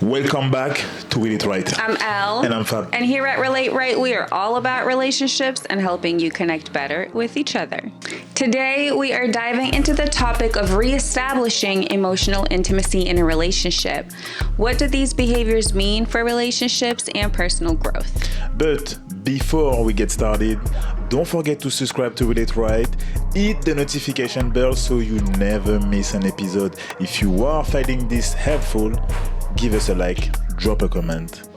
Welcome back to Will It Right. I'm Elle. And I'm Fab. And here at Relate Right, we are all about relationships and helping you connect better with each other. Today, we are diving into the topic of reestablishing emotional intimacy in a relationship. What do these behaviors mean for relationships and personal growth? But before we get started, don't forget to subscribe to Relate Right. Hit the notification bell so you never miss an episode. If you are finding this helpful, give us a like, drop a comment,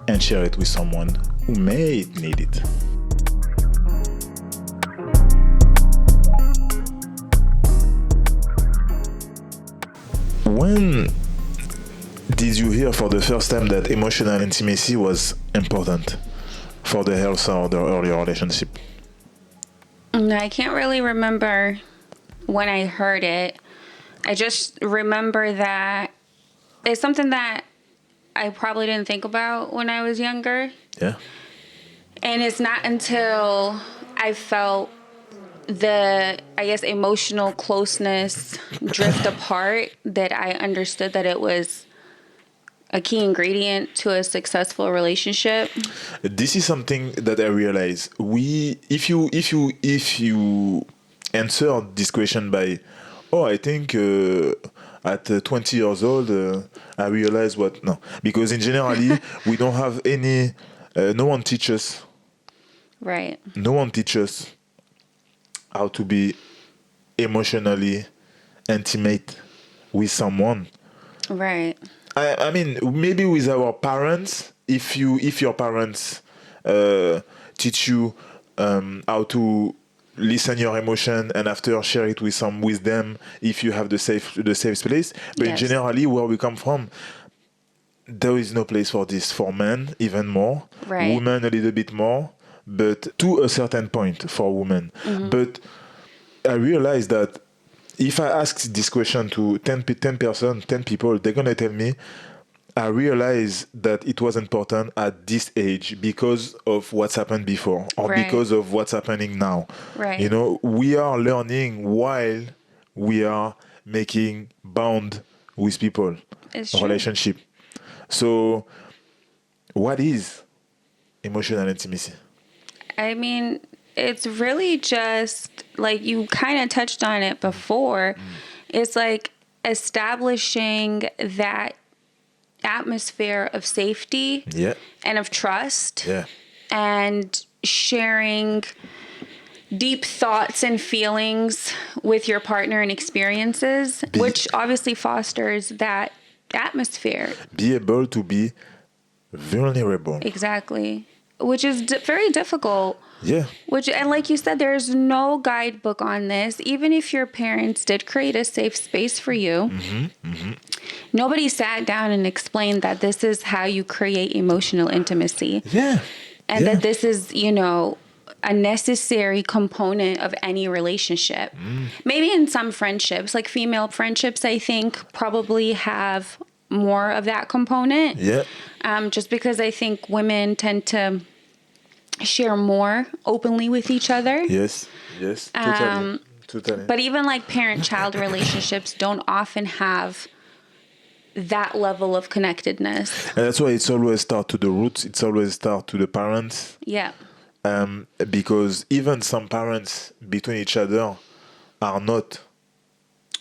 and share it with someone who may need it. When did you hear for the first time that emotional intimacy was important for the health of the early relationship? I can't really remember when I heard it. I just remember that it's something that I probably didn't think about when I was younger. Yeah. And it's not until I felt the, emotional closeness drift apart that I understood that it was a key ingredient to a successful relationship. This is something that I realize. If you answer this question by, I think at 20 years old, I realized what no, because in generally we don't have any. No one teaches. Right. No one teaches how to be emotionally intimate with someone. Right. I mean, maybe with our parents, if your parents teach you how to listen your emotion and after share it with them, if you have the safe place. But Yes. generally, where we come from, there is no place for this for men, even more. Right. Women a little bit more, but to a certain point for women. Mm-hmm. But I realized that if I ask this question to 10 people, they're going to tell me, I realized that it was important at this age because of what's happened before or Right. because of what's happening now. Right. You know, we are learning while we are making bond with people, It's true. relationship. So, what is emotional intimacy? I mean, it's really just like you kind of touched on it before. It's like establishing that atmosphere of safety Yeah. and of trust Yeah. and sharing deep thoughts and feelings with your partner and experiences, which obviously fosters that atmosphere. Be able to be vulnerable. Exactly. Which is very difficult. Yeah. And like you said, there's no guidebook on this. Even if your parents did create a safe space for you, nobody sat down and explained that this is how you create emotional intimacy. Yeah. And that this is, a necessary component of any relationship. Maybe in some friendships, like female friendships, I think probably have more of that component. Yeah. Just because I think women tend to share more openly with each other. Yes. Totally. But even like parent-child relationships don't often have that level of connectedness. And that's why it's always start to the roots. It's always start to the parents. Yeah. Because even some parents between each other are not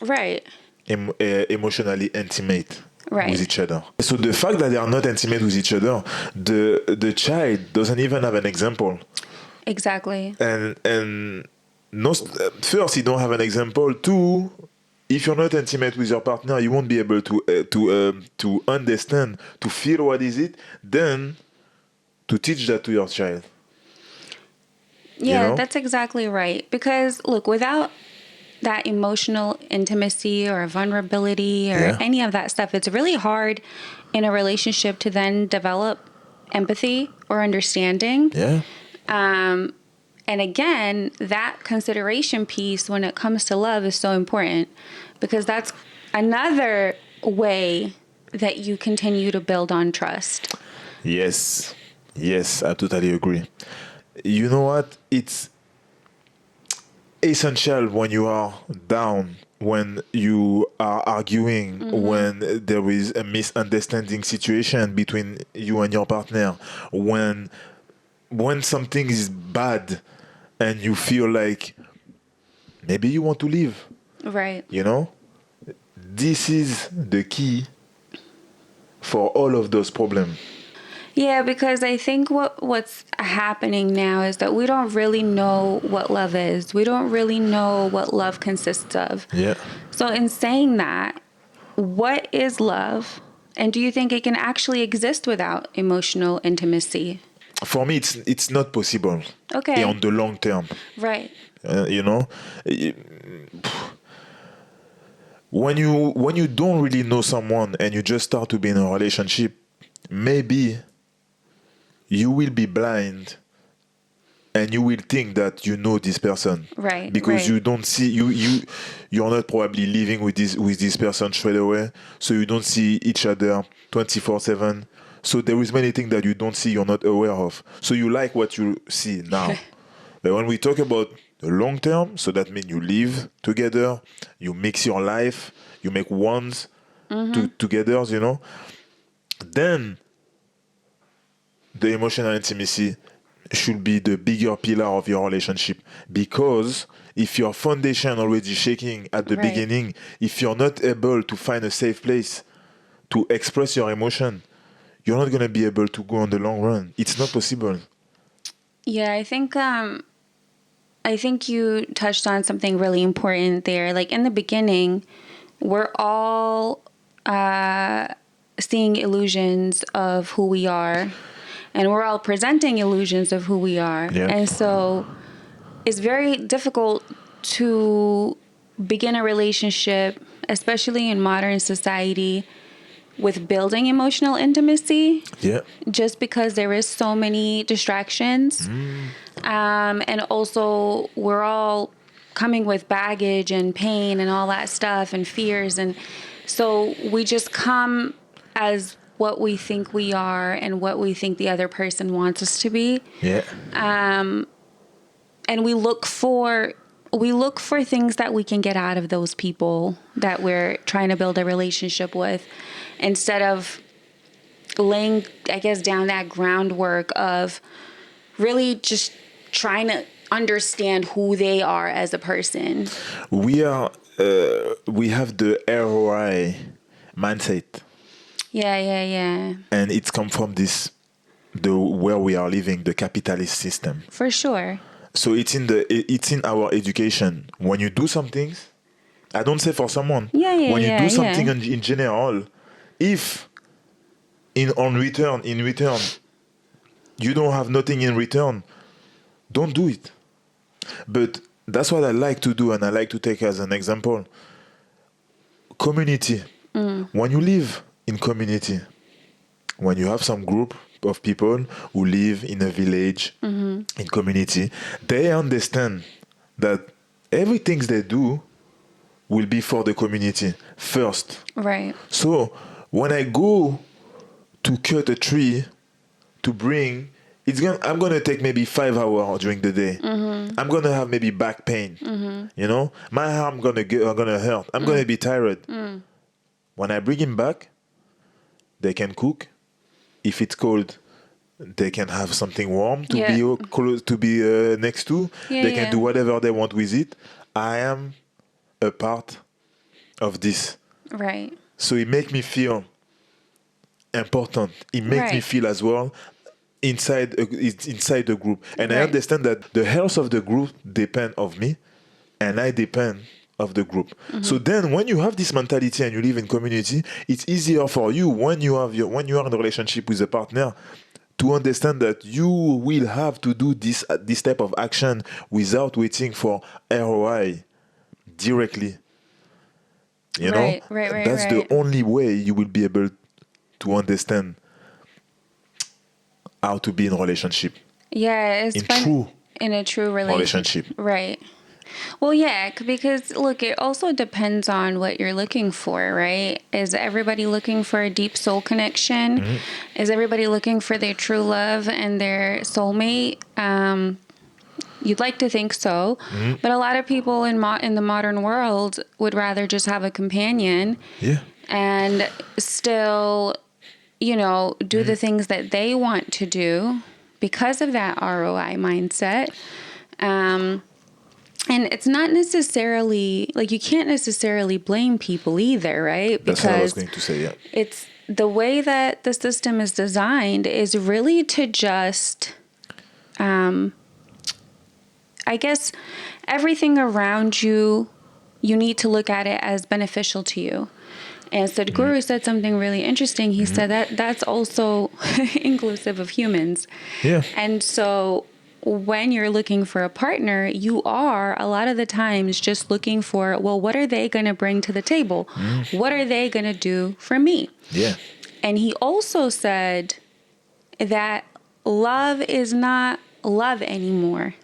Right. emotionally intimate Right. with each other. So the fact that they are not intimate with each other, the child doesn't even have an example. Exactly. And no, first, you don't have an example. Two, if you're not intimate with your partner, you won't be able to understand, to feel what is it, then to teach that to your child. Yeah, that's exactly right. Because look, without that emotional intimacy or vulnerability or any of that stuff, it's really hard in a relationship to then develop empathy or understanding. Yeah. And again, that consideration piece when it comes to love is so important because that's another way that you continue to build on trust. Yes, I totally agree. You know what? It's essential when you are down when you are arguing, when there is a misunderstanding situation between you and your partner, when something is bad and you feel like maybe you want to leave, Right. you know? This is the key for all of those problems. Yeah, because I think what's happening now is that we don't really know what love is. We don't really know what love consists of. Yeah. So in saying that, what is love? And do you think it can actually exist without emotional intimacy? For me, it's not possible. Okay. On the long term, Right. you know, when you don't really know someone and you just start to be in a relationship, maybe you will be blind and you will think that you know this person, Right, because right. you don't see you're not probably living with this person straight away, so you don't see each other 24/7. So there is many things that you don't see, you're not aware of, so you like what you see now. But when we talk about the long term, so that means you live together, you mix your life, you make ones together, then the emotional intimacy should be the bigger pillar of your relationship. Because if your foundation already shaking at the Right. beginning, if you're not able to find a safe place to express your emotion, you're not going to be able to go on the long run. It's not possible. Yeah, I think you touched on something really important there. Like in the beginning, we're all seeing illusions of who we are, and we're all presenting illusions of who we are. Yeah. And so it's very difficult to begin a relationship, especially in modern society, with building emotional intimacy, Yeah. just because there is so many distractions. And also we're all coming with baggage and pain and all that stuff and fears. And so we just come as what we think we are and what we think the other person wants us to be. Yeah. And we look for things that we can get out of those people that we're trying to build a relationship with, instead of laying, I guess, down that groundwork of really just trying to understand who they are as a person. We have the ROI mindset, Yeah. and it's come from the where we are living, the capitalist system. For sure. So it's in our education. When you do some things, I don't say for someone. When you do something in general, if in return you don't have nothing in return, don't do it. But that's what I like to do, and I like to take as an example community. When you live in community, when you have some group of people who live in a village, in community, they understand that everything they do will be for the community first. Right. So when I go to cut a tree to bring, I'm gonna take maybe 5 hours during the day. I'm gonna have maybe back pain. My arm gonna hurt. I'm gonna be tired. When I bring him back, they can cook. If it's cold, they can have something warm to be close, to be next to. They can do whatever they want with it. I am a part of this. Right. So it makes me feel important. It makes me feel as well inside the group. And I understand that the health of the group depends of me, and I depend of the group. So then when you have this mentality and you live in community, it's easier for you when you are in a relationship with a partner to understand that you will have to do this type of action without waiting for ROI directly. Right. That's the only way you will be able to understand how to be in a relationship. Yeah, it's in a true relationship. Right. Well, yeah, because look, it also depends on what you're looking for, right? Is everybody looking for a deep soul connection? Is everybody looking for their true love and their soulmate? You'd like to think so, but a lot of people in the modern world would rather just have a companion and still, do the things that they want to do because of that ROI mindset. And it's not necessarily, like, you can't necessarily blame people either, right? That's what I was going to say, yeah. It's the way that the system is designed is really to just, I guess, everything around you, you need to look at it as beneficial to you. And Sadhguru said something really interesting. He said that that's also inclusive of humans. Yeah. And so when you're looking for a partner, you are a lot of the times just looking for, well, what are they going to bring to the table? What are they going to do for me? Yeah. And he also said that love is not love anymore.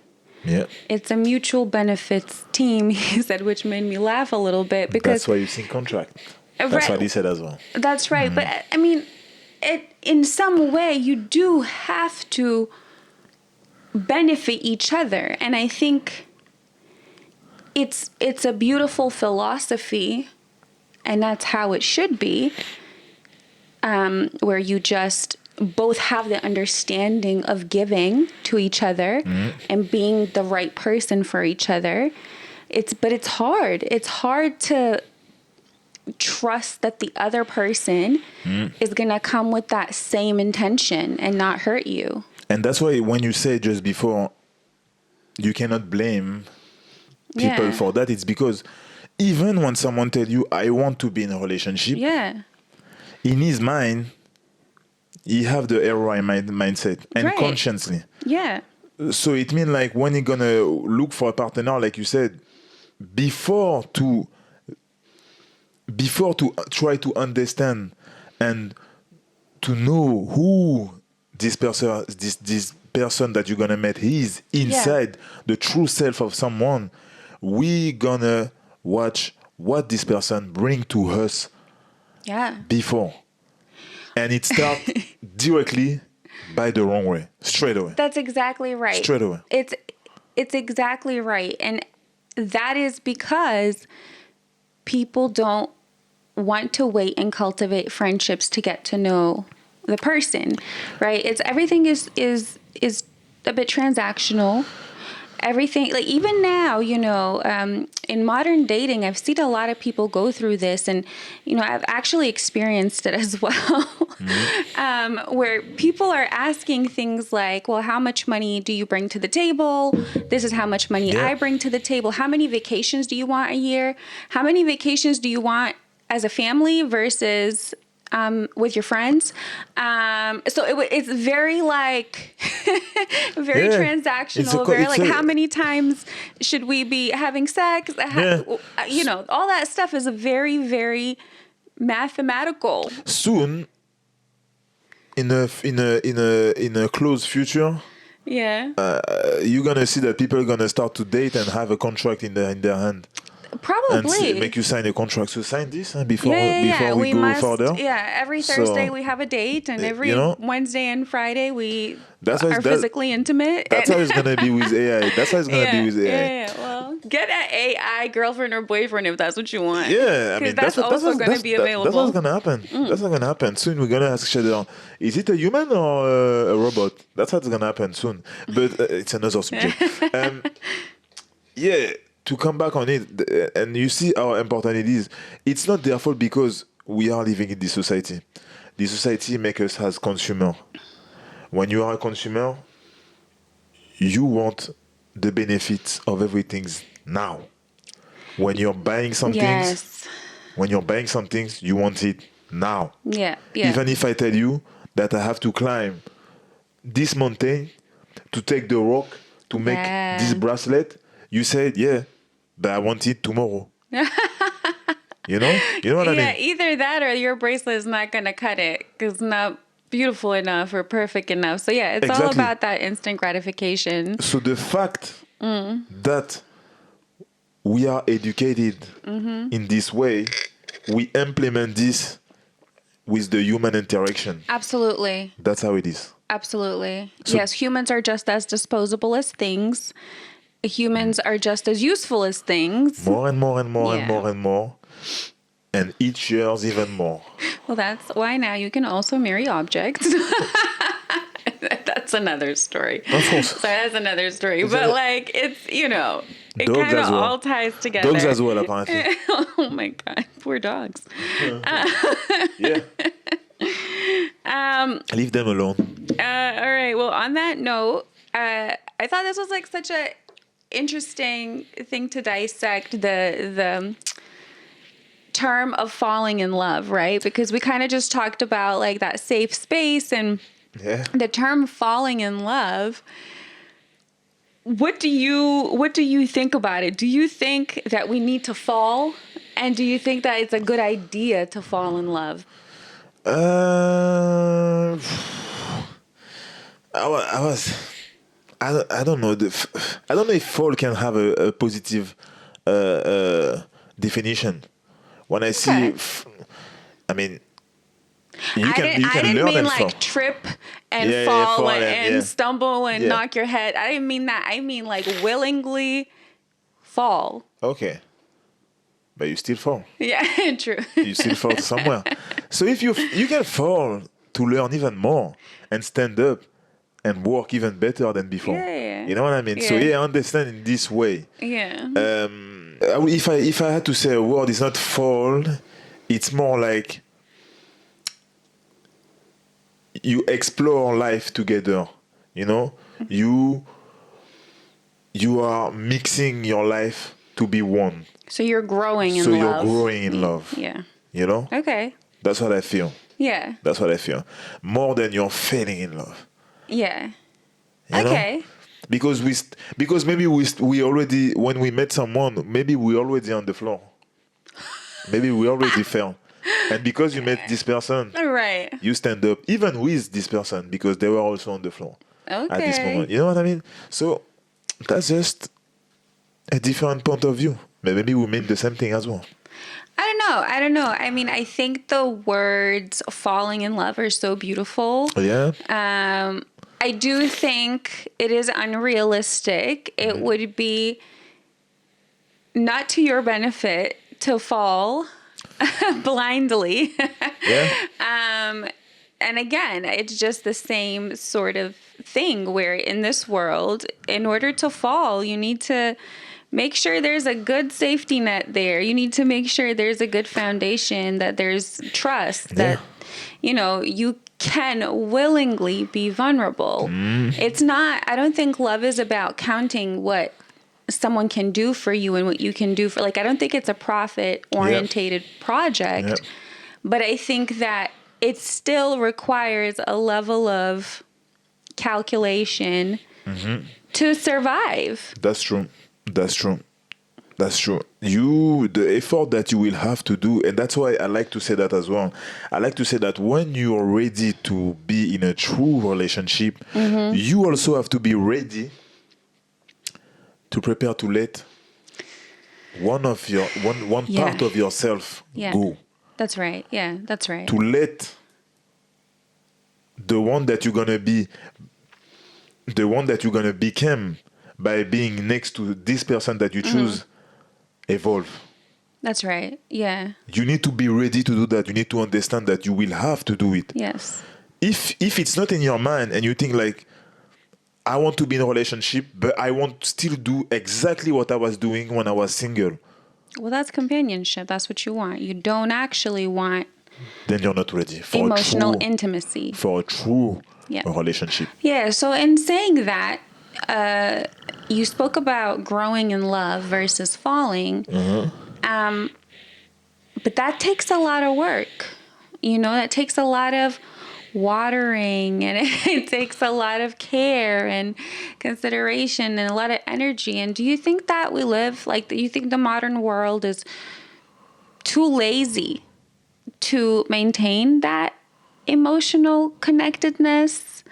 Yeah. It's a mutual benefits team, he said, which made me laugh a little bit because that's why you sign contract. That's what he said as well. That's right. But I mean, in some way, you do have to benefit each other. And I think it's a beautiful philosophy, and that's how it should be, where you just both have the understanding of giving to each other and being the right person for each other. But it's hard. It's hard to trust that the other person is going to come with that same intention and not hurt you. And that's why when you say just before, you cannot blame people for that, it's because even when someone tells you, I want to be in a relationship, in his mind, he have the ROI mindset and consciously. Yeah. So it means like when you're going to look for a partner, like you said, before to try to understand and to know who this person that you're gonna meet is inside the true self of someone, we gonna watch what this person bring to us before, and it starts directly by the wrong way, straight away. That's exactly right. Straight away. It's exactly right, and that is because people don't want to wait and cultivate friendships to get to know the person, right? Everything is a bit transactional. Everything, like even now, in modern dating, I've seen a lot of people go through this, and I've actually experienced it as well, where people are asking things like, well, how much money do you bring to the table? This is how much money I bring to the table. How many vacations do you want a year? How many vacations do you want as a family versus with your friends? So it's very like very transactional, very like how many times should we be having sex? All that stuff is a very, very mathematical. Soon, in a close future, you're gonna see that people are gonna start to date and have a contract in their hand. Probably. And make you sign a contract. So sign this before we go further. Yeah, every Thursday we have a date, and every Wednesday and Friday we are physically intimate. That's how it's going to be with AI. That's how it's going to be with AI. Yeah, well, get an AI girlfriend or boyfriend if that's what you want. Yeah, I mean, that's also going to be available. That's what's going to happen. That's what's going to happen. Soon we're going to ask each other, is it a human or a robot? That's what's going to happen soon. But it's another subject. To come back on it, and you see how important it is. It's not their fault because we are living in this society. This society makes us as consumer. When you are a consumer, you want the benefits of everything now. When you're buying some things, you want it now. Yeah. Even if I tell you that I have to climb this mountain to take the rock to make this bracelet, you said, but I want it tomorrow. You know what I mean? Yeah, either that or your bracelet is not going to cut it because it's not beautiful enough or perfect enough. So it's all about that instant gratification. So the fact that we are educated in this way, we implement this with the human interaction. Absolutely. That's how it is. Absolutely. So, yes, humans are just as disposable as things. humans are just as useful as things. More and more and more and Yeah. more and more. And each year's even more. Well, that's why now you can also marry objects. That's another story. Of course. So that's another story. Is but that- like, it's, it Dogs kind of as well. all ties together. Dogs as well, apparently. Oh my God, poor dogs. Yeah. Leave them alone. All right. Well, on that note, I thought this was like such a interesting thing to dissect the term of falling in love, right? Because we kind of just talked about like that safe space and Yeah. the term falling in love. What do you think about it? Do you think that we need to fall? And do you think that it's a good idea to fall in love? I don't know. I don't know if fall can have a positive definition. When I see, Okay. I mean, I didn't learn mean and like fall. trip and Yeah, fall fall and yeah. stumble and Yeah. knock your head. I didn't mean that. I mean like willingly fall. Okay, but you still fall. Yeah, true. You still fall somewhere. So if you can fall to learn even more and stand up and work even better than before. Yeah. You know what I mean? So Yeah. I understand in this way. Yeah. If I had to say a word, it's not fall. It's more like you explore life together. You know, you are mixing your life to be one. So you're growing in So love. you're growing in love. Yeah. You know, Okay. that's what I feel. Yeah. That's what I feel. More than you're falling in love. Yeah. You know? Okay. Because maybe we already, when we met someone, maybe we already on the floor. Maybe we already fell. And because you met this person, All right. you stand up, even with this person, because they were also on the floor at this Okay. moment. You know what I mean? So that's just a different point of view. But maybe we mean the same thing as well. I don't know. I mean, I think the words falling in love are so beautiful. Yeah? I do think it is unrealistic. It would be not to your benefit to fall blindly. Yeah? And again, it's just the same sort of thing where in this world, in order to fall, you need to make sure there's a good safety net there. You need to make sure there's a good foundation, that there's trust, that, you can willingly be vulnerable. It's not, I don't think love is about counting what someone can do for you and what you can do for, like, I don't think it's a profit orientated project, Yep. but I think that it still requires a level of calculation to survive. That's true. That's true. That's true. The effort that you will have to do, and that's why I like to say that as well. I like to say that when you are ready to be in a true relationship, you also have to be ready to prepare to let one part of yourself go. That's right. Yeah, that's right. To let the one that you're gonna become by being next to this person that you choose evolve. That's right. Yeah. You need to be ready to do that. You need to understand that you will have to do it. Yes. If it's not in your mind and you think like, I want to be in a relationship, but I want to still do exactly what I was doing when I was single, Well, that's companionship. That's what you want. You don't actually want then you're not ready for emotional a true, intimacy. for a true Yeah. relationship. Yeah. So in saying that, you spoke about growing in love versus falling. But that takes a lot of work. That takes a lot of watering, and it takes a lot of care and consideration and a lot of energy. And do you think that do you think the modern world is too lazy to maintain that emotional connectedness?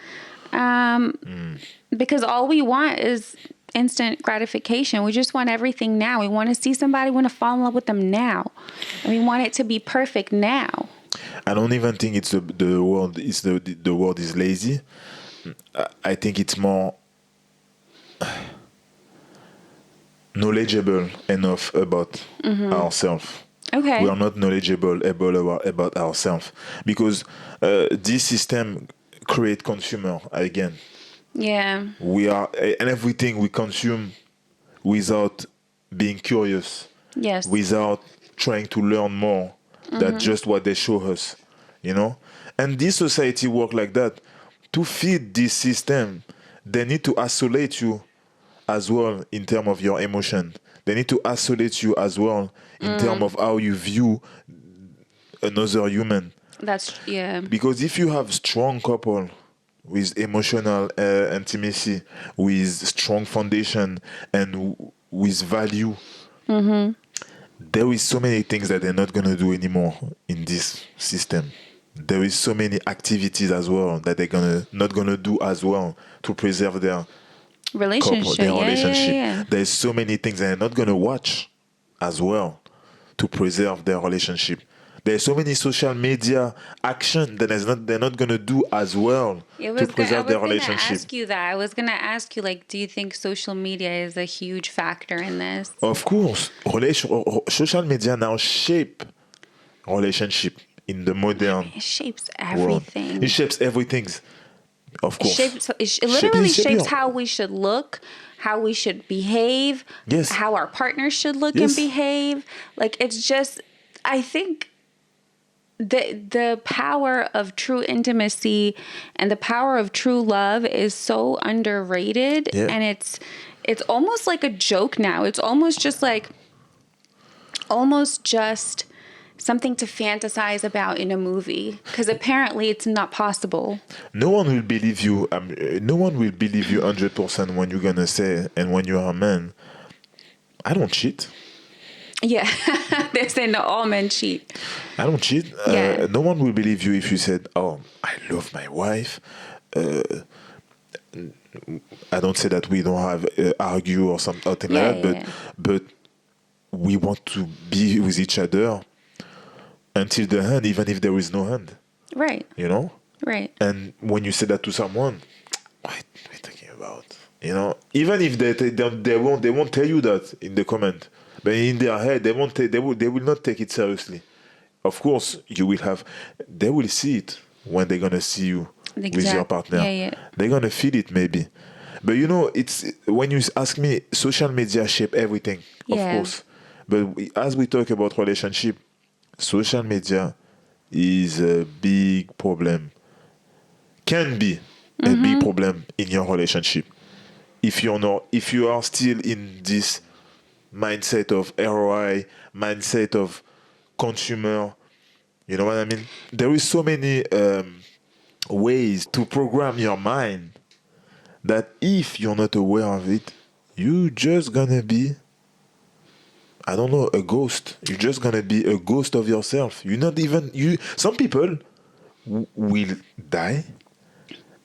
Because all we want is instant gratification. We just want everything now. We want to see somebody, we want to fall in love with them now. And we want it to be perfect now. I don't even think it's the world is the world is lazy. I think it's more knowledgeable enough about ourselves. Okay. We are not knowledgeable about ourselves because this system create consumer again. Yeah. We are and everything we consume without being curious, Yes. without trying to learn more than just what they show us, you know. And this society work like that. To feed this system, they need to isolate you as well in terms of your emotion. They need to isolate you as well in terms of how you view another human. Yeah. Because if you have strong couple with emotional intimacy, with strong foundation, and with value, there is so many things that they're not gonna do anymore in this system. There is so many activities as well that they're not gonna do as well to preserve their couple, their relationship. Yeah. There's so many things they're not gonna watch as well to preserve their relationship. There's so many social media action that they're not gonna do as well to preserve their relationship. I was gonna ask you, like, do you think social media is a huge factor in this? Of course, social media now shape relationship in the modern It shapes world. everything. It shapes everything. Of course, It literally shapes your- how we should look, how we should behave, Yes. how our partners should look Yes. and behave. Like, it's just, I think the power of true intimacy and the power of true love is so underrated. Yeah. And it's almost like a joke now. It's almost just something to fantasize about in a movie, because apparently it's not possible. No one will believe you. No one will believe you 100% when you're gonna say, and when you are a man, I don't cheat. Yeah. They're saying that all men cheat. I don't cheat. Yeah. No one will believe you if you said, "Oh, I love my wife." I don't say that we don't have argue or something like that, but we want to be with each other until the end, even if there is no end. Right. You know. Right. And when you say that to someone, what are you talking about? You know, even if they won't tell you that in the comment, but in their head they will not take it seriously. Of course, they will see it when they're gonna see you with your partner. Yeah. They're gonna feel it maybe. But you know, it's when you ask me, social media shape everything, of course. But as we talk about relationship, social media is a big problem. Can be a big problem in your relationship if you are still in this mindset of ROI, mindset of consumer. You know what I mean? There is so many ways to program your mind that if you're not aware of it, you just gonna be, I don't know, a ghost. You're just gonna be a ghost of yourself. You're not even you. Some people will die,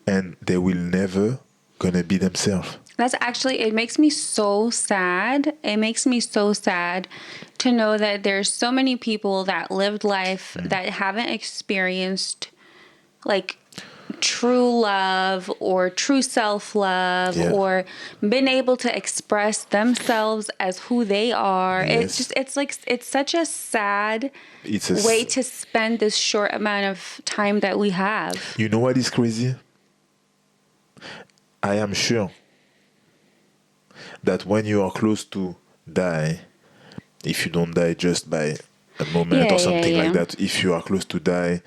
and they will never gonna be themselves. That's actually, it makes me so sad. It makes me so sad to know that there's so many people that lived life that haven't experienced like true love or true self-love or been able to express themselves as who they are. Yes. It's such a sad way to spend this short amount of time that we have. You know what is crazy? I am sure that when you are close to die, if you don't die just by a moment or something like that, if you are close to die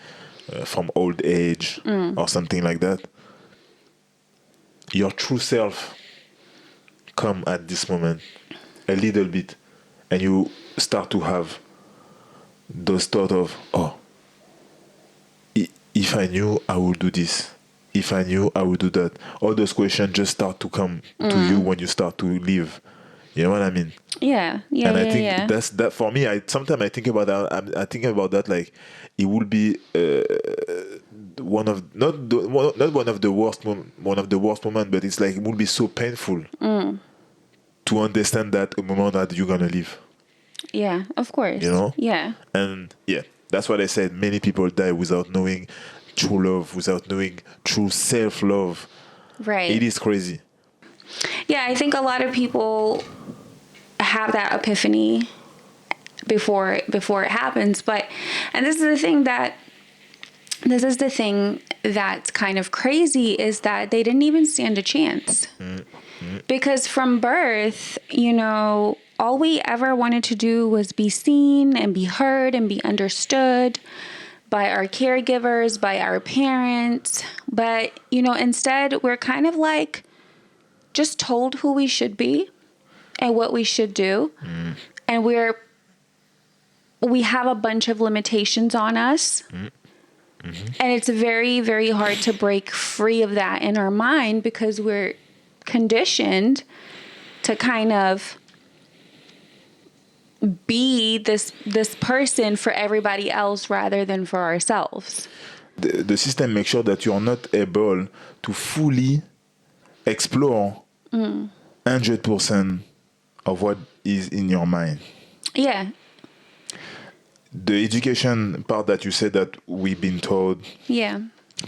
from old age or something like that, your true self come at this moment a little bit, and you start to have those thoughts of, oh, if I knew, I would do this. If I knew, I would do that. All those questions just start to come to you when you start to live. You know what I mean? Yeah. And I think that's that for me. Sometimes I think about that. I think about that like it would be one of the worst moments, but it's like it would be so painful to understand that a moment that you're gonna live. Yeah, of course. You know? Yeah. And that's what I said. Many people die without knowing true love, without knowing true self-love. Right. It is crazy. Yeah, I think a lot of people have that epiphany before it happens. And this is the thing that's kind of crazy, is that they didn't even stand a chance. Because from birth, all we ever wanted to do was be seen and be heard and be understood by our caregivers, by our parents. But, instead we're kind of like just told who we should be and what we should do. And we have a bunch of limitations on us. And it's very, very hard to break free of that in our mind, because we're conditioned to kind of be this person for everybody else rather than for ourselves. The system makes sure that you're not able to fully explore 100% of what is in your mind. Yeah. The education part that you said that we've been told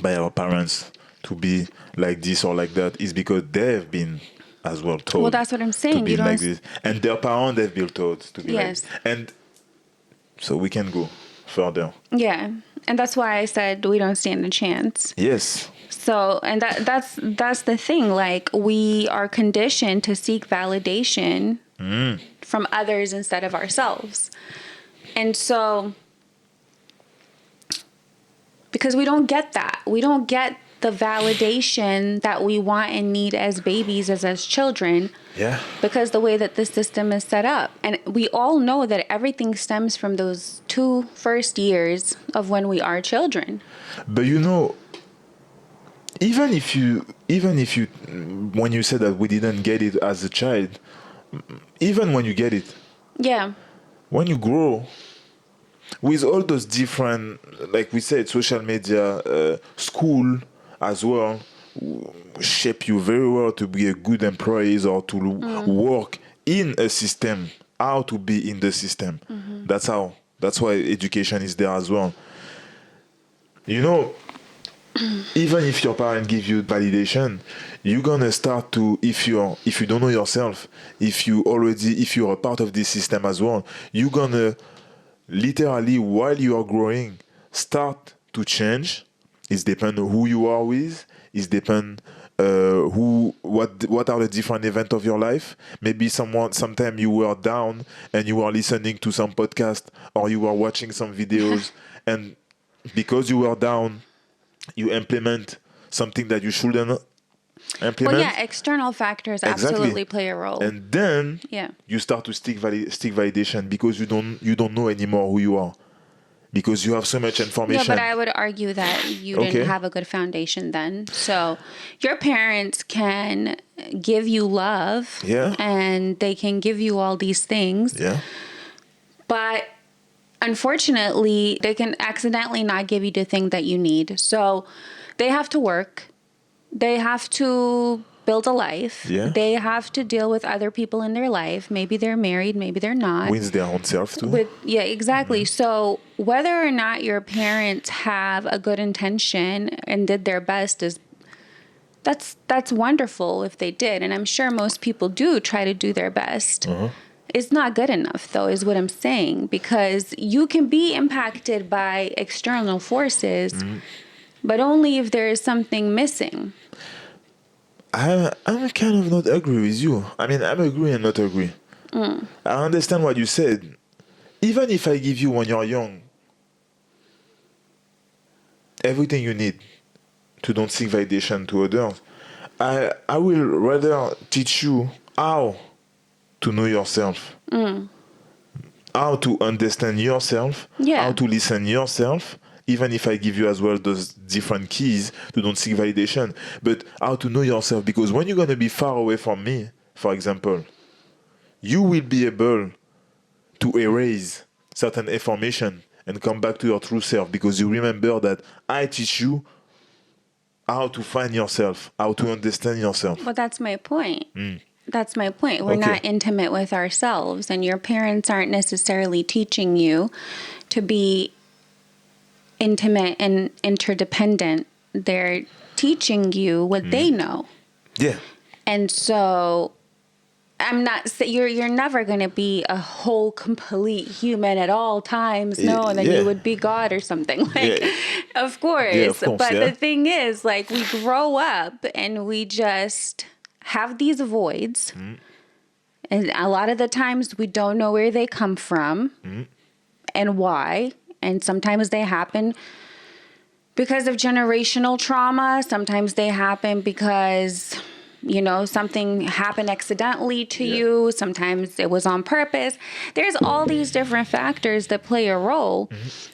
by our parents to be like this or like that is because they've been as well told. Well, that's what I'm saying. To be like this. And their parents, they've been told to be like this. And so we can go further. Yeah. And that's why I said we don't stand a chance. Yes. So, and that's the thing. Like, we are conditioned to seek validation from others instead of ourselves. And so, because we don't get that. We don't get the validation that we want and need as babies, as children. Yeah. Because the way that the system is set up. And we all know that everything stems from those 2 first years of when we are children. But even if you, when you said that we didn't get it as a child, even when you get it. Yeah. When you grow, with all those different, like we said, social media, school as well, shape you very well to be a good employee or to work in a system, how to be in the system. That's why education is there as well. Even if your parents give you validation, you're gonna start to, if you don't know yourself, if you're a part of this system as well, you're gonna literally, while you are growing, start to change. It depends on who you are with. It depends what are the different events of your life. Maybe sometime you were down and you are listening to some podcast or you are watching some videos, and because you were down, you implement something that you shouldn't implement. Well, yeah, external factors absolutely play a role. And then you start to seek validation because you don't know anymore who you are, because you have so much information. Yeah, but I would argue that you didn't have a good foundation then. So your parents can give you love, and they can give you all these things. Yeah. But unfortunately, they can accidentally not give you the thing that you need. So they have to work. They have to build a life. Yeah. They have to deal with other people in their life. Maybe they're married, maybe they're not. With their own self too. Exactly. So whether or not your parents have a good intention and did their best that's wonderful if they did. And I'm sure most people do try to do their best. It's not good enough, though, is what I'm saying, because you can be impacted by external forces, but only if there is something missing. I'm kind of not agree with you. I mean, I'm agree and not agree. I understand what you said. Even if I give you, when you're young, everything you need to don't seek validation to others, I will rather teach you how to know yourself, how to understand yourself, how to listen yourself, even if I give you as well those different keys to don't seek validation, but how to know yourself. Because when you're going to be far away from me, for example, you will be able to erase certain information and come back to your true self, because you remember that I teach you how to find yourself, how to understand yourself. Well, that's my point. That's my point. We're not intimate with ourselves, and your parents aren't necessarily teaching you to be intimate and interdependent. They're teaching you what they know. Yeah. And so I'm not saying you're never going to be a whole complete human at all times. No, and then Yeah. you would be God or something. Like, Yeah. of course. Yeah, of course, But yeah. the thing is, like, we grow up and we just have these voids. And a lot of the times we don't know where they come from and why. And sometimes they happen because of generational trauma. Sometimes they happen because, you know, something happened accidentally to you. Sometimes it was on purpose. There's all these different factors that play a role.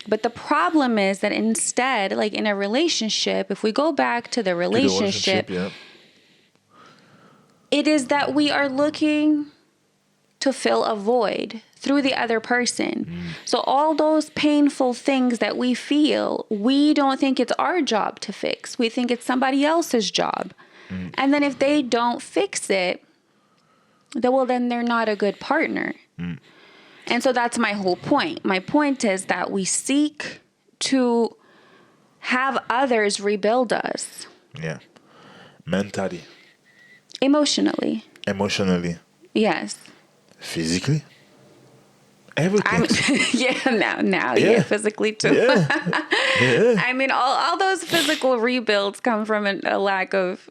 But the problem is that instead, like in a relationship, if we go back to the relationship, yeah. it is that we are looking to fill a void through the other person. So all those painful things that we feel, we don't think it's our job to fix. We think it's somebody else's job. And then if they don't fix it, then they're not a good partner. And so that's my whole point. My point is that we seek to have others rebuild us. Yeah. Mentally, Emotionally. Yes. physically, everything. Yeah, physically too. Yeah. I mean, all those physical rebuilds come from a lack of,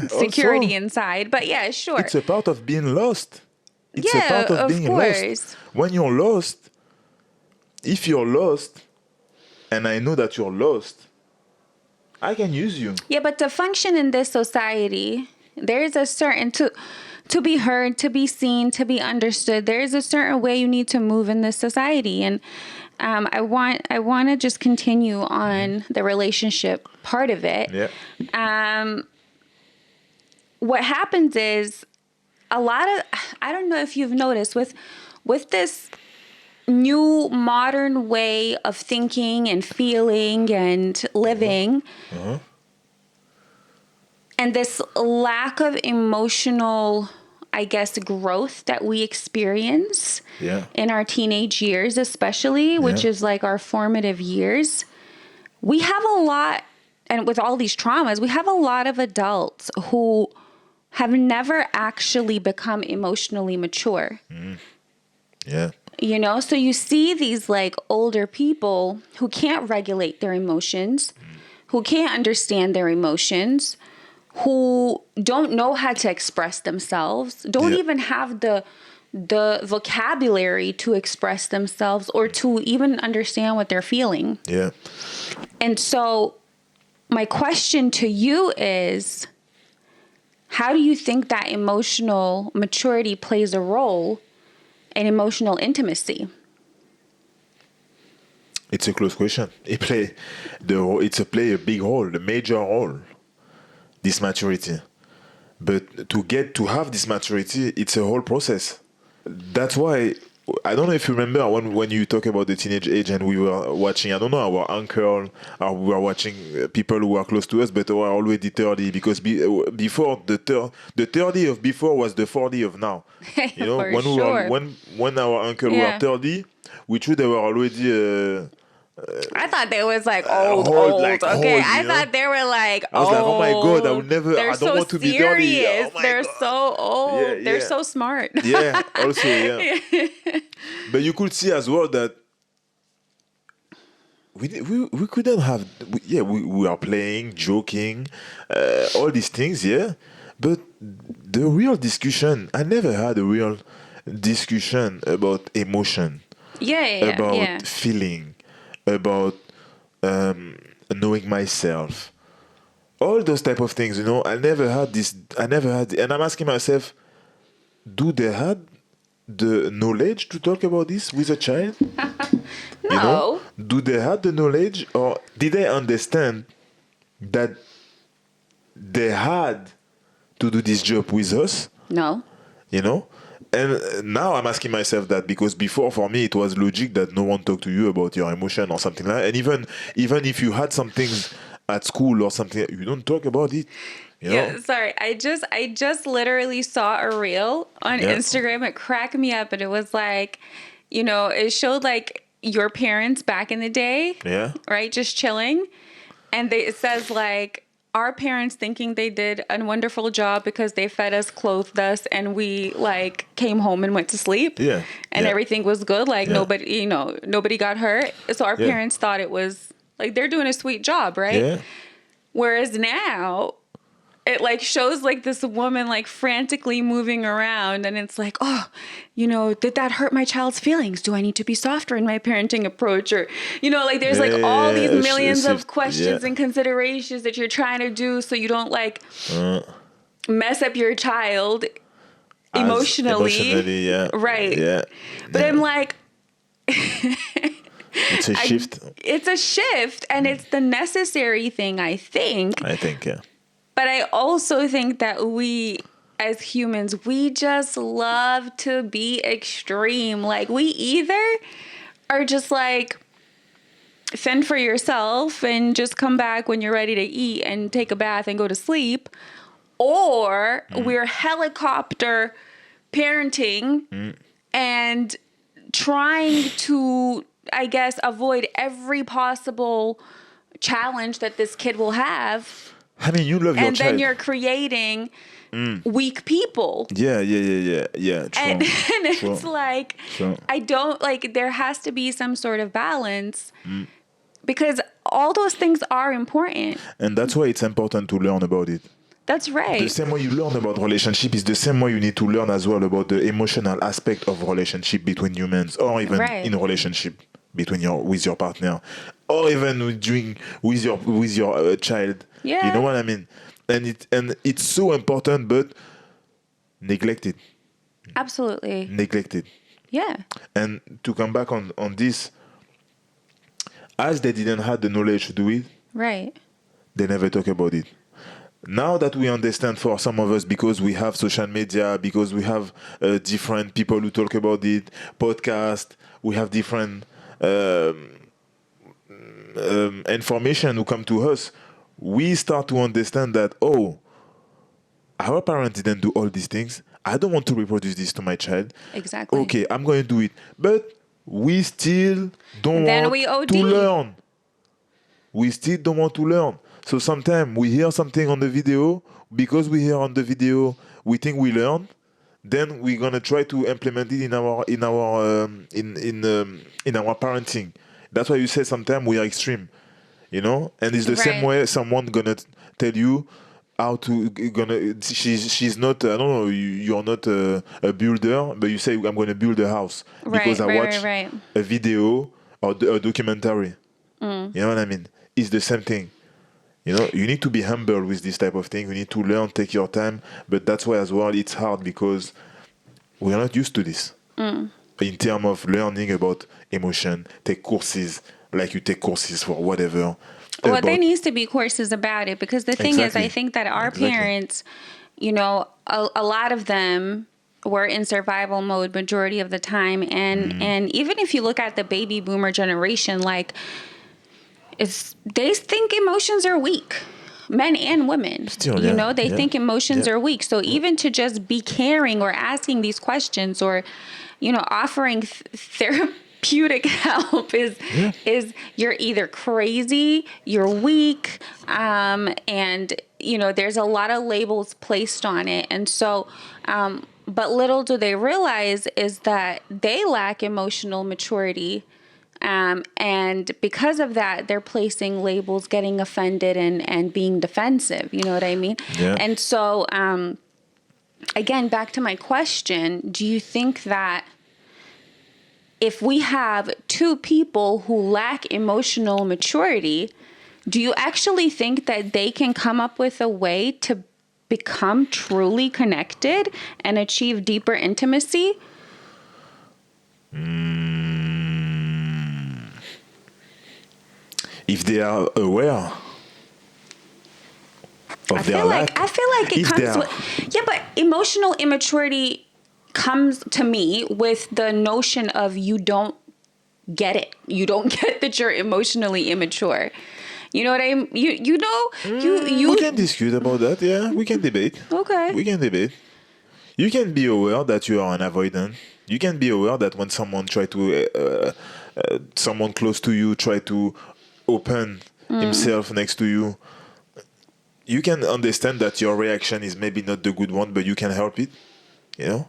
security Also, inside. But yeah, sure. it's a part of being lost. It's a Yeah, part of of being course. lost. When you're lost, if you're lost, and I know that you're lost, I can use you. Yeah, but to function in this society, there is a certain to be heard, to be seen, to be understood. There is a certain way you need to move in this society, and I want to just continue on the relationship part of it. Yeah. What happens is a lot of, I don't know if you've noticed with this new modern way of thinking and feeling and living. And this lack of emotional, I guess, growth that we experience in our teenage years, especially, which is like our formative years. We have a lot, and with all these traumas, we have a lot of adults who have never actually become emotionally mature. Yeah. You know, so you see these like older people who can't regulate their emotions, who can't understand their emotions, who don't know how to express themselves, don't even have the vocabulary to express themselves or to even understand what they're feeling. Yeah. And so my question to you is, how do you think that emotional maturity plays a role in emotional intimacy? It's a close question. It's play a big role, a major role. This maturity, but to have this maturity, it's a whole process. That's why I don't know if you remember when you talk about the teenage age and we were watching, I don't know, our uncle, or we were watching people who were close to us, but were already 30, because before the 30 of before was the 40 of now. You know, when our uncle were 30, which they were already. I thought they was like old. Like okay, old, I thought they were like I was like, oh my God, I would never. They're I don't so want to be 30. Oh my They're God. so old. Yeah, They're so smart. Yeah, also, yeah. But you could see as well that we couldn't have. We are playing, joking, all these things, yeah. But the real discussion, I never had a real discussion about emotion, about feeling, about knowing myself, all those type of things. You know, I never had, and I'm asking myself, do they had the knowledge to talk about this with a child? No. You know? Do they have the knowledge, or did they understand that they had to do this job with us? No. You know? And now I'm asking myself that, because before, for me, it was logic that no one talked to you about your emotion or something like that. And even if you had some things at school or something, you don't talk about it. You know? Sorry. I just literally saw a reel on Instagram. It cracked me up, and it was like, you know, it showed like your parents back in the day. Yeah. Right? Just chilling. And it says like, our parents thinking they did a wonderful job because they fed us, clothed us, and we like came home and went to sleep. Yeah. And everything was good. Like Yeah. nobody got hurt. So our parents thought it was like they're doing a sweet job, right? Yeah. Whereas now it like shows like this woman like frantically moving around, and it's like, oh, did that hurt my child's feelings? Do I need to be softer in my parenting approach? Or, like there's like all these millions of questions and considerations that you're trying to do so you don't like mess up your child emotionally. Yeah. Right. Yeah. But I'm like, it's a shift. It's a shift, and it's the necessary thing, I think. Yeah. But I also think that we, as humans, we just love to be extreme. Like, we either are just like, fend for yourself and just come back when you're ready to eat and take a bath and go to sleep, or we're helicopter parenting and trying to, I guess, avoid every possible challenge that this kid will have. I mean, you love your child. And then you're creating weak people. Yeah. True. And it's like, I don't, like, there has to be some sort of balance because all those things are important. And that's why it's important to learn about it. That's right. The same way you learn about relationship is the same way you need to learn as well about the emotional aspect of relationship between humans, or even in a relationship with your partner, or even with your child. Yeah. You know what I mean? And it's so important, but neglected. Absolutely. Neglected. Yeah. And to come back on this, as they didn't have the knowledge to do it, right, they never talk about it. Now that we understand, for some of us, because we have social media, because we have different people who talk about it, podcast, we have different information who come to us, we start to understand that, our parents didn't do all these things. I don't want to reproduce this to my child. Exactly. Okay, I'm going to do it. But we still don't want to learn. We still don't want to learn. So sometimes we hear something on the video, because we hear on the video, we think we learn. Then we're gonna try to implement it in our parenting. That's why you say sometimes we are extreme, and it's the same way someone gonna tell you how to she's not, I don't know, you're not a builder, but you say, I'm gonna build a house because I watched a video or a documentary. You know what I mean? It's the same thing. You need to be humble with this type of thing. You need to learn, take your time. But that's why as well it's hard, because we are not used to this. In terms of learning about emotion, take courses, like you take courses for whatever. Well, there needs to be courses about it, because the thing is, I think that our parents, a lot of them were in survival mode majority of the time. And even if you look at the baby boomer generation, like, they think emotions are weak, men and women. Still, they think emotions are weak. So even to just be caring or asking these questions, or offering therapeutic help is you're either crazy, you're weak, and there's a lot of labels placed on it. And so but little do they realize is that they lack emotional maturity. And because of that, they're placing labels, getting offended, and being defensive. You know what I mean? Yeah. And so, again, back to my question, do you think that if we have two people who lack emotional maturity, do you actually think that they can come up with a way to become truly connected and achieve deeper intimacy? If they are aware of their lack. I feel like it comes with... Yeah, but emotional immaturity comes to me with the notion of you don't get it. You don't get that you're emotionally immature. You know what I mean? We can discuss about that, yeah. We can debate. Okay. We can debate. You can be aware that you are an avoidant. You can be aware that when someone someone close to you try to open himself next to you, you can understand that your reaction is maybe not the good one, but you can help it. You know,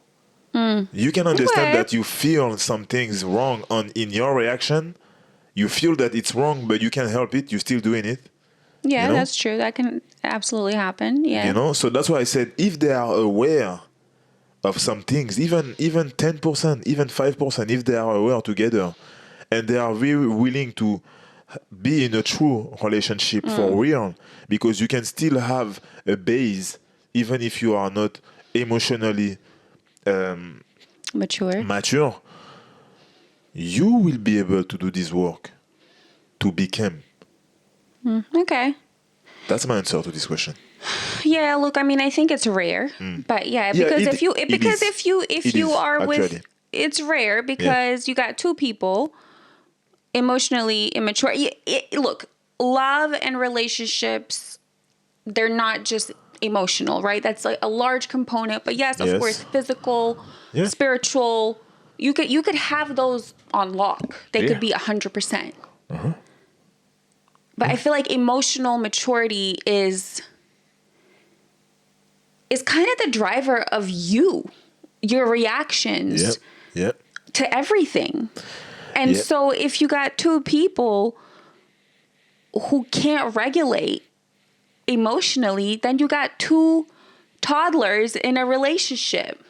you can understand Okay. that you feel some things wrong in your reaction. You feel that it's wrong, but you can help it. You're still doing it. Yeah, You know? that's true. That can absolutely happen. Yeah. You know, so that's why I said if they are aware of some things, even 10%, even 5%, if they are aware together, and they are very willing to be in a true relationship for real, because you can still have a base even if you are not emotionally Mature. mature. You will be able to do this work to become. Okay. That's my answer to this question. Yeah, look, I mean, I think it's rare, but yeah, because it- if you it because is. if you It you is, are actually. with, it's rare because you got two people emotionally immature. Look, love and relationships, they're not just emotional, right? That's like a large component, but yes, of Yes. course, physical, Yeah. spiritual. You could have those on lock. They could be 100%. But I feel like emotional maturity is kind of the driver of your reactions Yep. Yep. to everything. And Yep. so if you got two people who can't regulate emotionally, then you got two toddlers in a relationship.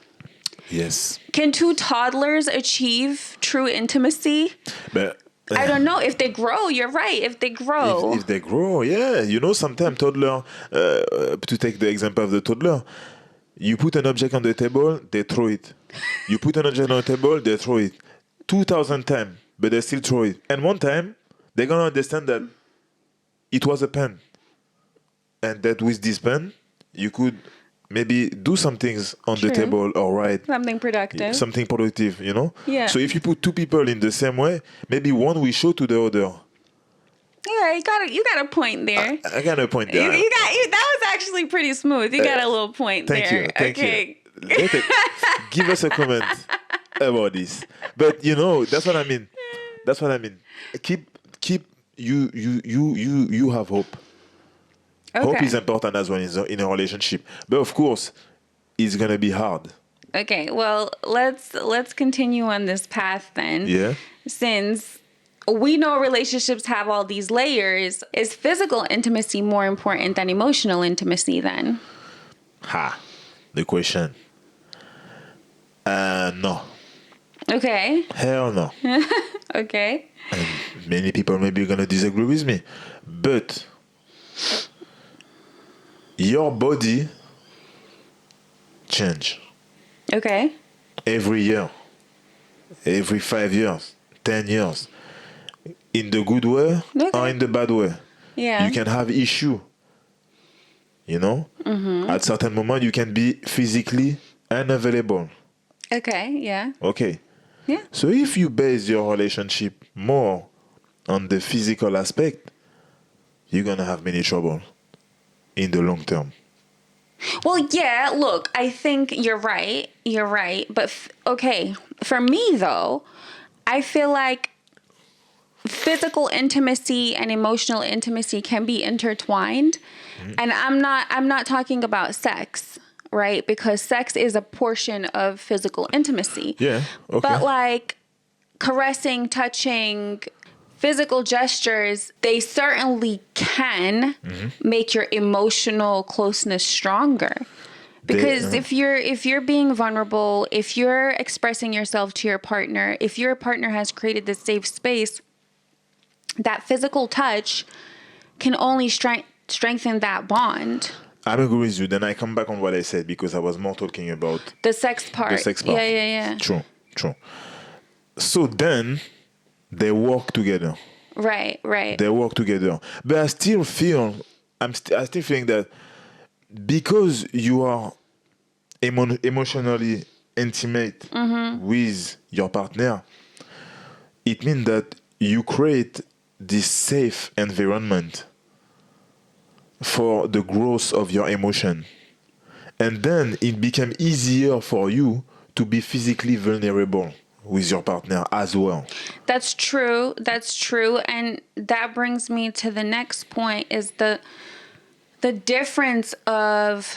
Yes. Can two toddlers achieve true intimacy? But I don't know. If they grow, you're right. If they grow. if they grow, yeah, you know, sometimes toddler. To take the example of the toddler, you put an object on the table, they throw it. You put an object on the table, they throw it 2,000 times, but they still throw it. And one time, they're gonna understand that it was a pen, and that with this pen, you could maybe do some things on the True. table or write Something productive. something productive, you know? Yeah. So if you put two people in the same way, maybe one will show to the other. Yeah, you got a point there. I got a point You there. that was actually pretty smooth. You got a little point Thank there. you. Thank Okay. you. Give us a comment about this. But you know, that's what I mean. That's what I mean. Keep you have hope. Hope Okay. is important as well in a relationship. But of course, it's gonna be hard. Okay, well, let's continue on this path then. Yeah. Since we know relationships have all these layers, is physical intimacy more important than emotional intimacy then? The question. No. Okay. Hell no. Okay. And many people maybe gonna disagree with me. But your body change Okay. every year, every 5 years, 10 years, in the good way or in the bad way. Yeah. You can have issue, you know. At certain moment you can be physically unavailable. Okay, yeah. Okay, Yeah. so if you base your relationship more on the physical aspect, you're gonna have many trouble in the long term. Well, yeah, look, I think you're right. You're right. But okay, for me though, I feel like physical intimacy and emotional intimacy can be intertwined. And I'm not talking about sex, right? Because sex is a portion of physical intimacy. Yeah, okay. But like caressing, touching, physical gestures, they certainly can make your emotional closeness stronger. Because if you're being vulnerable, if you're expressing yourself to your partner, if your partner has created this safe space, that physical touch can only strengthen that bond. I'm agree with you. Then I come back on what I said because I was more talking about The sex part. the sex part. Yeah. True. So then they work together. Right. They work together. But I still feel, I still feeling that because you are emotionally intimate with your partner, it means that you create this safe environment for the growth of your emotion. And then it became easier for you to be physically vulnerable with your partner as well. That's true. And that brings me to the next point is the the difference of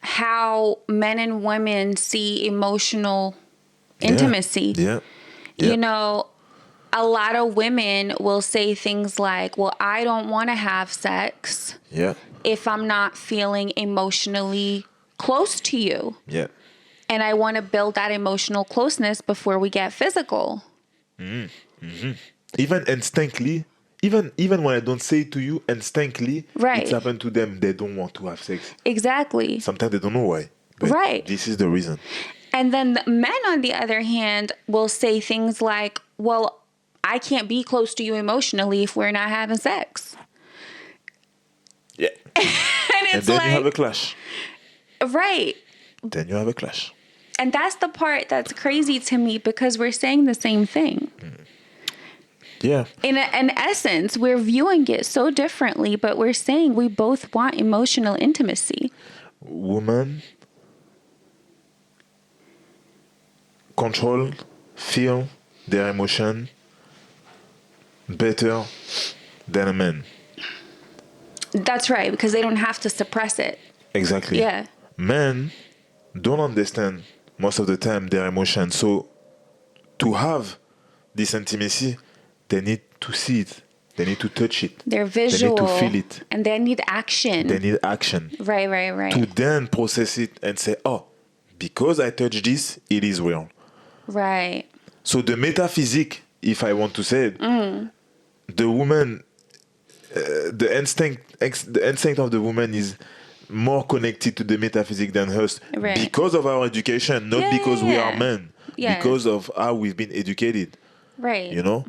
how men and women see emotional intimacy. Yeah. You know, a lot of women will say things like, well, I don't want to have sex Yeah. if I'm not feeling emotionally close to you. Yeah. And I want to build that emotional closeness before we get physical. Even instinctively, even when I don't say it to you, instinctively, Right. it's happened to them. They don't want to have sex. Exactly. Sometimes they don't know why. But Right. This is the reason. And then the men, on the other hand, will say things like, well, I can't be close to you emotionally if we're not having sex. Yeah. And And it's then like, you have a clash. right. Then you have a clash. And that's the part that's crazy to me because we're saying the same thing. Yeah. In essence, we're viewing it so differently, but we're saying we both want emotional intimacy. Women control, feel their emotion better than a man. That's right, because they don't have to suppress it. Exactly. Yeah. Men don't understand most of the time their emotion. So to have this intimacy, they need to see it. They need to touch it. They're visual. They need to feel it. And they need action. They need action. Right. To then process it and say, oh, because I touched this, it is real. Right. So the metaphysic, if I want to say it, the woman, the instinct of the woman is more connected to the metaphysic than us Right. because of our education, not because we are men, Yeah. because of how we've been educated. Right. You know,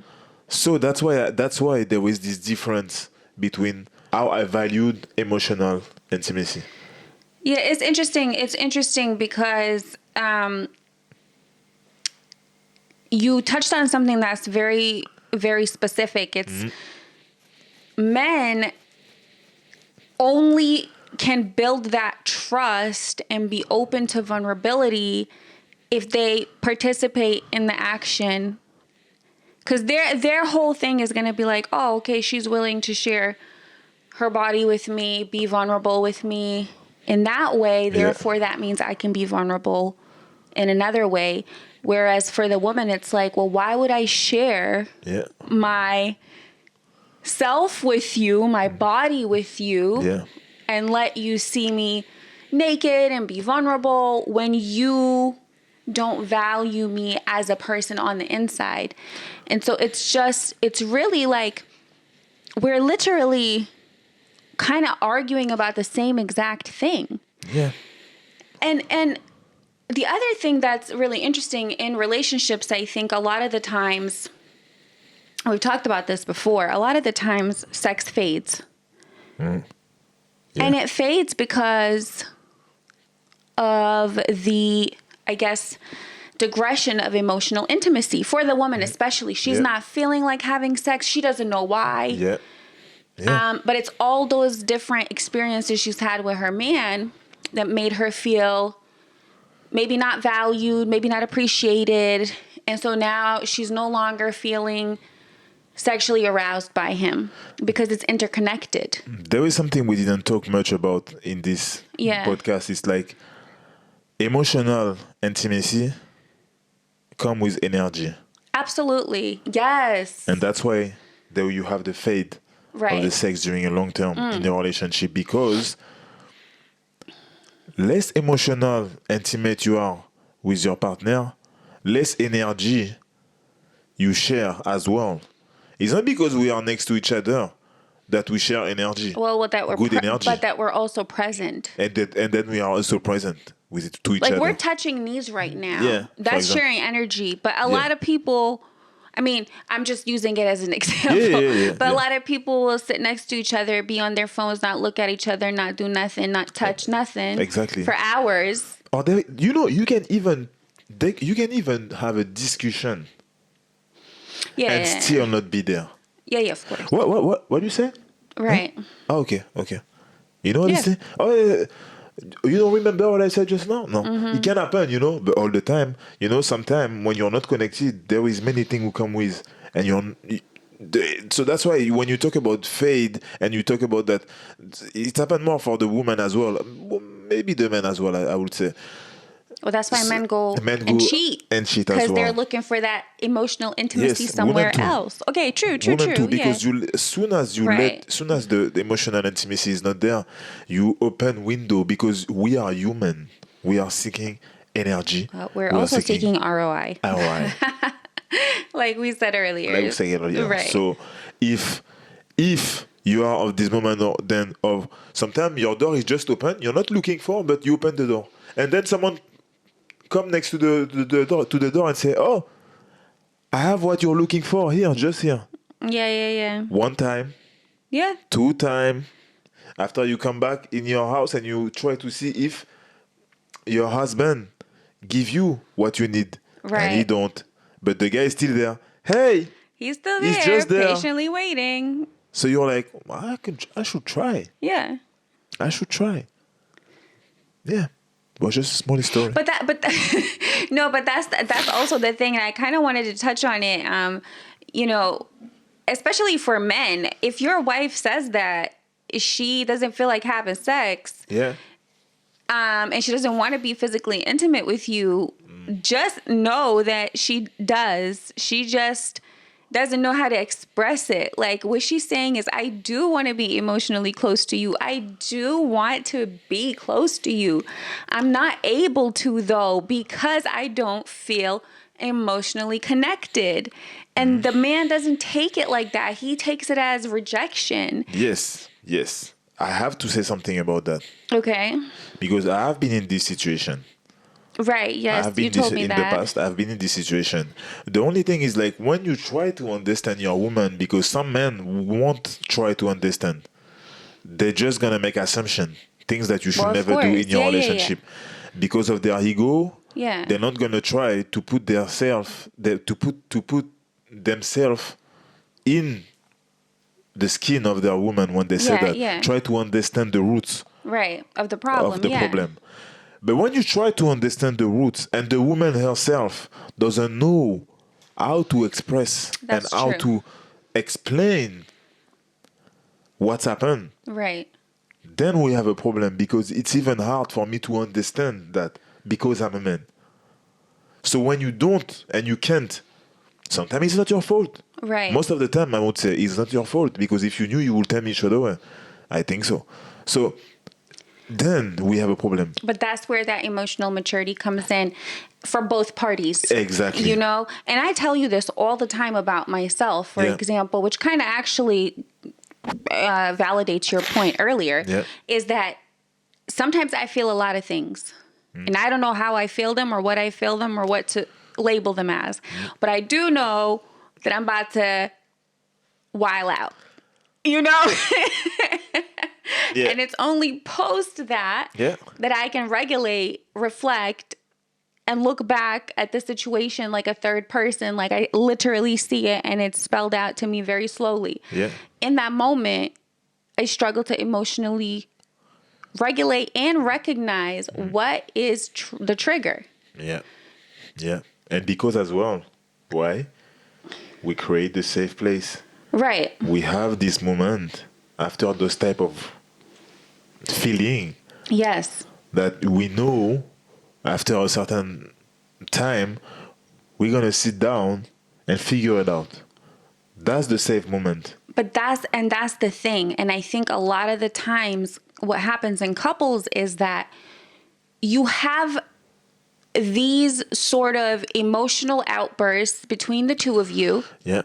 so that's why there is this difference between how I valued emotional intimacy. Yeah, it's interesting. It's interesting because you touched on something that's very, very specific. It's men only can build that trust and be open to vulnerability if they participate in the action. Because their whole thing is going to be like, oh, okay, she's willing to share her body with me, be vulnerable with me in that way. Therefore, that means I can be vulnerable in another way. Whereas for the woman, it's like, well, why would I share my self with you, my body with you, and let you see me naked and be vulnerable when you don't value me as a person on the inside? And so it's really like we're literally kind of arguing about the same exact thing. Yeah. And the other thing that's really interesting in relationships, I think a lot of the times, we've talked about this before, a lot of the times sex fades. Yeah. And it fades because of the, I guess, digression of emotional intimacy for the woman, especially. She's not feeling like having sex. She doesn't know why. But it's all those different experiences she's had with her man that made her feel maybe not valued, maybe not appreciated. And so now she's no longer feeling sexually aroused by him because it's interconnected. There is something we didn't talk much about in this podcast. It's like emotional intimacy come with energy. Absolutely. Yes. And that's why there you have the fade of the sex during a long term in a relationship, because less emotional intimate you are with your partner, less energy you share as well. It's not because we are next to each other that we share energy. Well, that we're good energy, but that we're also present. And then we are also present with it to each other. Like we're touching knees right now. Yeah, that's sharing energy. But a lot of people, I mean, I'm just using it as an example. But a lot of people will sit next to each other, be on their phones, not look at each other, not do nothing, not touch nothing. Exactly. For hours. Or they, you can even have a discussion. And still not be there. Yeah, of course. What do you say? Right. Huh? Oh, okay. You know what I say? Oh, you don't remember what I said just now? No. It can happen, but all the time. Sometimes when you're not connected, there is many things who come with, and So that's why when you talk about fade and you talk about that, it happened more for the woman as well. Maybe the men as well, I would say. Well, that's why men go Men and go cheat. and cheat as Because well. they're looking for that emotional intimacy Yes, somewhere women too. else. Okay, true. Women too, Yeah. because as soon as you Right. as soon as the emotional intimacy is not there, you open window because we are human. We are seeking energy. We're We are also seeking ROI. ROI. Like we said earlier. Like we said earlier. Right. So if you are of this moment then of sometimes your door is just open, you're not looking for, but you open the door, and then someone come next to the door and say, "Oh, I have what you're looking for here, just here." Yeah. One time, Yeah. 2 time, after you come back in your house and you try to see if your husband give you what you need, and he Right. don't, but the guy is still there. Hey, He's still there, he's just there. patiently waiting. So you're like, well, I should try. Yeah. I should try. Yeah. It was just a small story. But that's also the thing, and I kind of wanted to touch on it. Especially for men, if your wife says that she doesn't feel like having sex, Yeah. and she doesn't want to be physically intimate with you, just know that she does. She just doesn't know how to express it. Like what she's saying is, I do want to be emotionally close to you. I do want to be close to you. I'm not able to though, because I don't feel emotionally connected. And the man doesn't take it like that. He takes it as rejection. Yes. I have to say something about that. Okay. Because I have been in this situation. Right. I Yes. have been You told me in that. the past. I've been in this situation. The only thing is like when you try to understand your woman, because some men won't try to understand. They're just gonna make assumption, things that you should Well, of never do in course. your Yeah. relationship, because of their ego. Yeah. They're not gonna try to put to put themselves in the skin of their woman when they say Yeah, that. yeah. Try to understand the roots Right. Of the problem. of the yeah. problem. But when you try to understand the roots and the woman herself doesn't know how to express That's and how true. to explain what's happened, Right. then we have a problem, because it's even hard for me to understand that because I'm a man. So when you don't and you can't, sometimes it's not your fault. Right. Most of the time I would say it's not your fault, because if you knew, you would tell me straight away. I think so. So then we have a problem. But that's where that emotional maturity comes in for both parties. Exactly. You know? And I tell you this all the time about myself, for Yeah. example, which kind of actually validates your point earlier, Yeah. is that sometimes I feel a lot of things. And I don't know how I feel them or what I feel them or what to label them as. But I do know that I'm about to while out. You know? Yeah. And it's only post that Yeah. that I can regulate, reflect, and look back at the situation like a third person. Like I literally see it and it's spelled out to me very slowly. Yeah. In that moment, I struggle to emotionally regulate and recognize what is the trigger. Yeah. And because as well, why? We create the safe place. Right. We have this moment after those type of feeling Yes. that we know after a certain time we're gonna sit down and figure it out. That's the safe moment. But that's the thing. And I think a lot of the times what happens in couples is that you have these sort of emotional outbursts between the two of you. Yeah.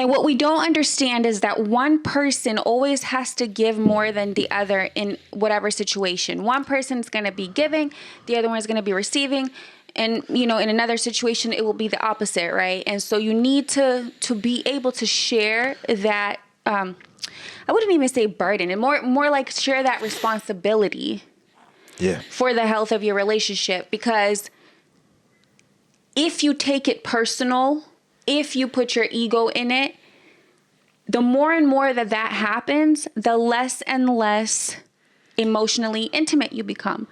And what we don't understand is that one person always has to give more than the other in whatever situation. One person's going to be giving, the other one is going to be receiving. And, you know, in another situation, it will be the opposite, right? And so you need to be able to share that, I wouldn't even say burden, and more like share that responsibility Yeah. for the health of your relationship. Because if you take it personal, if you put your ego in it, the more and more that happens, the less and less emotionally intimate you become.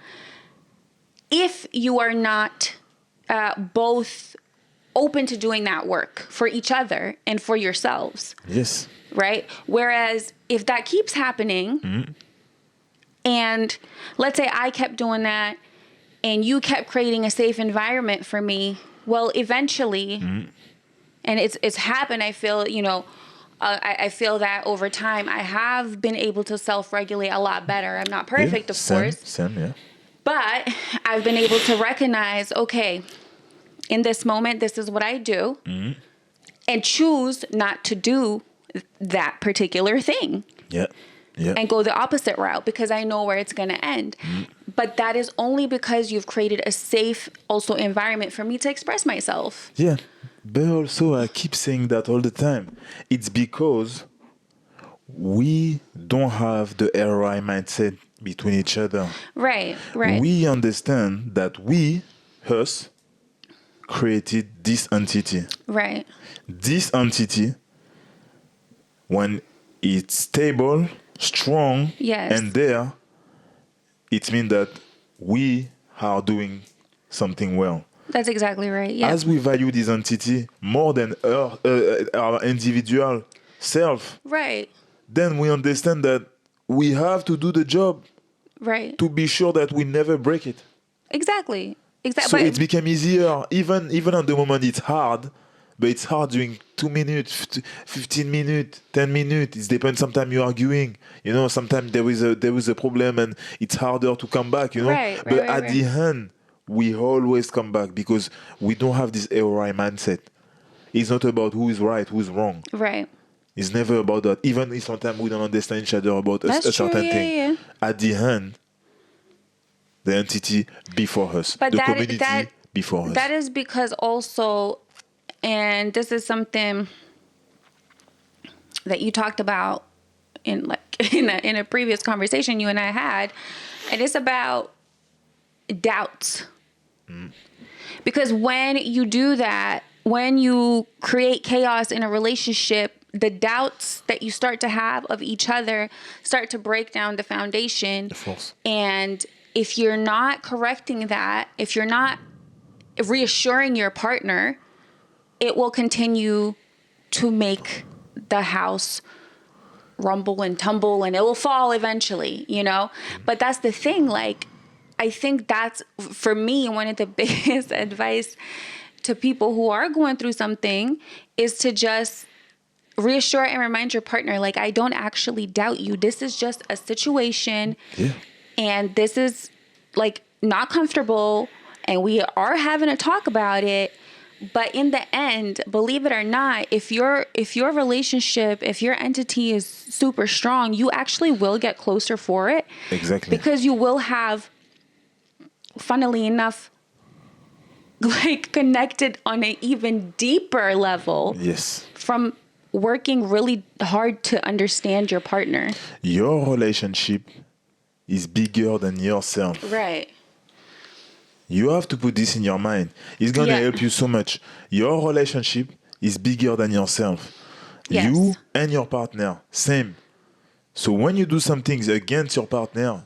If you are not both open to doing that work for each other and for yourselves. Yes. Right? Whereas if that keeps happening, and let's say I kept doing that and you kept creating a safe environment for me, well, eventually, and it's happened, I feel, you know, I feel that over time I have been able to self-regulate a lot better. I'm not perfect, of course. Same, yeah. But I've been able to recognize, okay, in this moment, this is what I do, and choose not to do that particular thing. Yeah. Yeah. And go the opposite route because I know where it's going to end. But that is only because you've created a safe also environment for me to express myself. Yeah. But also, I keep saying that all the time. It's because we don't have the ROI mindset between each other. Right. We understand that us, created this entity. Right. This entity, when it's stable, strong, and there, it means that we are doing something well. That's exactly right. Yeah. As we value this entity more than our individual self, right. then we understand that we have to do the job, right, to be sure that we never break it. Exactly. So it became easier, even at the moment it's hard. But it's hard during 2 minutes, 15 minutes, 10 minutes. It depends. Sometimes you're arguing. You know, sometimes there is a problem and it's harder to come back, you know. But at the end, we always come back because we don't have this ROI mindset. It's not about who is right, who's wrong. Right. It's never about that. Even if sometimes we don't understand each other about a certain thing. Yeah. At the end, the entity before us. But the community before us. That is because also... And this is something that you talked about in a previous conversation you and I had, and it's about doubts. Because when you do that, when you create chaos in a relationship, the doubts that you start to have of each other start to break down the foundation. And if you're not correcting that, if you're not reassuring your partner, it will continue to make the house rumble and tumble and it will fall eventually, you know? But that's the thing. Like, I think that's, for me, one of the biggest advice to people who are going through something is to just reassure and remind your partner, like, I don't actually doubt you. This is just a situation. Yeah. And this is, like, not comfortable. And we are having a talk about it. But in the end, believe it or not, if your relationship, if your entity is super strong, you actually will get closer for it. Exactly. Because you will have, funnily enough, like, connected on an even deeper level. Yes. From working really hard to understand your partner. Your relationship is bigger than yourself. Right. You have to put this in your mind. It's going to help you so much. Your relationship is bigger than yourself. Yes. You and your partner, same. So when you do some things against your partner,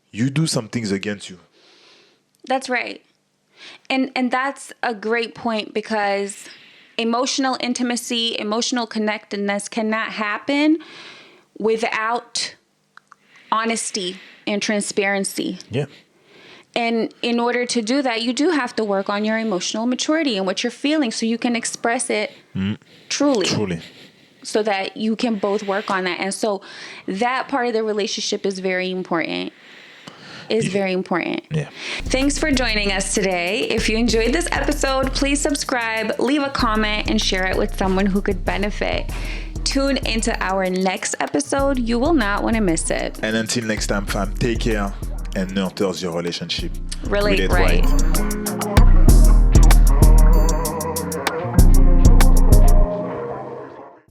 you do some things against you. That's right. And that's a great point because emotional intimacy, emotional connectedness cannot happen without honesty and transparency. Yeah. And in order to do that, you do have to work on your emotional maturity and what you're feeling so you can express it truly. So that you can both work on that. And so that part of the relationship is very important. Yeah. Thanks for joining us today. If you enjoyed this episode, please subscribe, leave a comment, and share it with someone who could benefit. Tune into our next episode. You will not want to miss it. And until next time, fam, take care and nurture your relationship. Relate right.